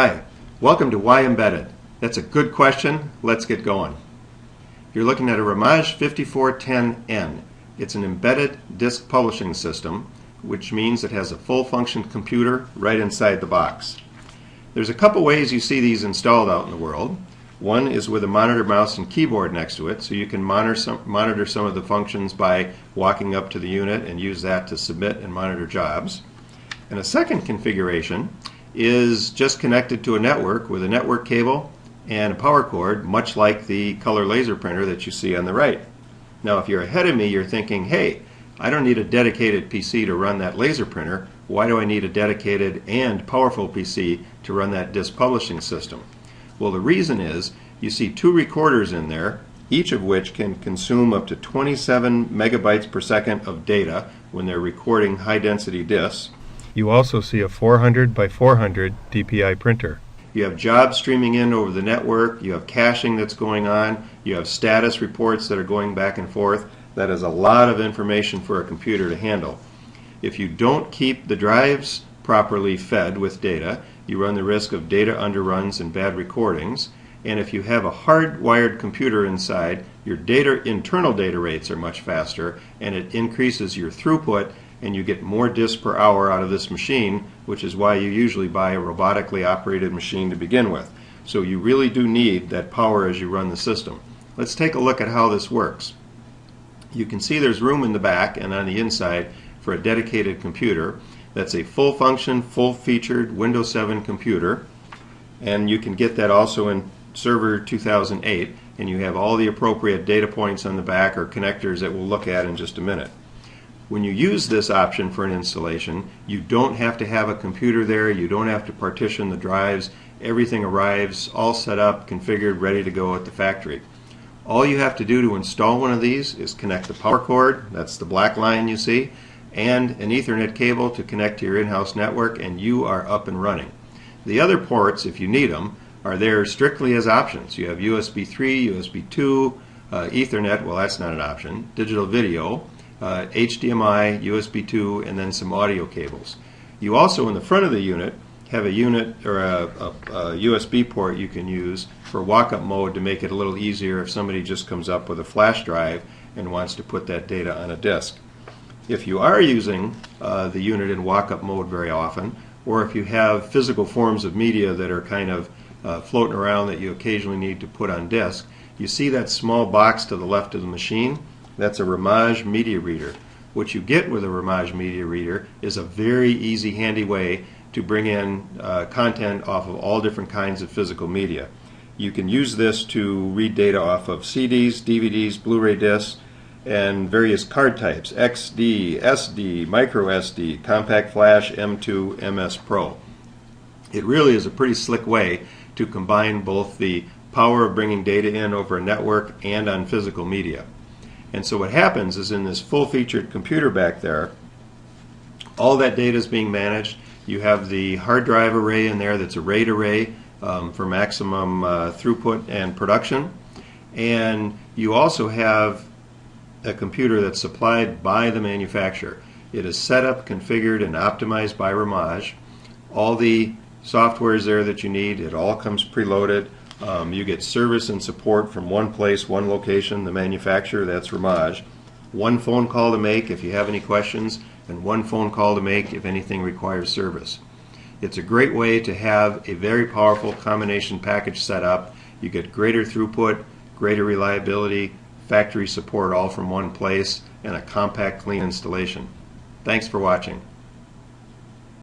Hi, welcome to Why Embedded. That's a good question. Let's get going. You're looking at a Ramage 5410N. It's an embedded disk publishing system, which means it has a full function computer right inside the box. There's a couple ways you see these installed out in the world. One is with a monitor, mouse, and keyboard next to it, so you can monitor some of the functions by walking up to the unit and use that to submit and monitor jobs. And a second configuration is just connected to a network with a network cable and a power cord, much like the color laser printer that you see on the right. Now, if you're ahead of me, you're thinking, hey, I don't need a dedicated PC to run that laser printer. Why do I need a dedicated and powerful PC to run that disk publishing system? Well, the reason is you see two recorders in there, each of which can consume up to 27 megabytes per second of data when they're recording high-density disks. You also see a 400 by 400 DPI printer. You have jobs streaming in over the network, you have caching that's going on, you have status reports that are going back and forth. That is a lot of information for a computer to handle. If you don't keep the drives properly fed with data, you run the risk of data underruns and bad recordings. And if you have a hardwired computer inside, your internal data rates are much faster, and it increases your throughput, and you get more disks per hour out of this machine, which is why you usually buy a robotically operated machine to begin with. So you really do need that power as you run the system. Let's take a look at how this works. You can see there's room in the back and on the inside for a dedicated computer. That's a full function, full featured Windows 7 computer, and you can get that also in Server 2008, and you have all the appropriate data points on the back or connectors that we'll look at in just a minute. When you use this option for an installation, you don't have to have a computer there, you don't have to partition the drives, everything arrives all set up, configured, ready to go at the factory. All you have to do to install one of these is connect the power cord, that's the black line you see, and an Ethernet cable to connect to your in-house network, and you are up and running. The other ports, if you need them, are there strictly as options. You have USB 3, USB 2, Ethernet, well that's not an option, digital video, HDMI, USB 2, and then some audio cables. You also, in the front of the unit, have a unit or a USB port you can use for walk-up mode to make it a little easier if somebody just comes up with a flash drive and wants to put that data on a disk. If you are using the unit in walk-up mode very often, or if you have physical forms of media that are kind of floating around that you occasionally need to put on disk, you see that small box to the left of the machine? That's a Ramage Media Reader. What you get with a Ramage Media Reader is a very easy, handy way to bring in content off of all different kinds of physical media. You can use this to read data off of CDs, DVDs, Blu-ray discs, and various card types, XD, SD, micro SD, compact flash, M2, MS Pro. It really is a pretty slick way to combine both the power of bringing data in over a network and on physical media. And so what happens is in this full-featured computer back there, all that data is being managed. You have the hard drive array in there that's a RAID array for maximum throughput and production. And you also have a computer that's supplied by the manufacturer. It is set up, configured, and optimized by Ramage. All the software is there that you need. It all comes preloaded. You get service and support from one place, one location, the manufacturer, that's Ramage. One phone call to make if you have any questions, and one phone call to make if anything requires service. It's a great way to have a very powerful combination package set up. You get greater throughput, greater reliability, factory support all from one place, and a compact, clean installation. Thanks for watching.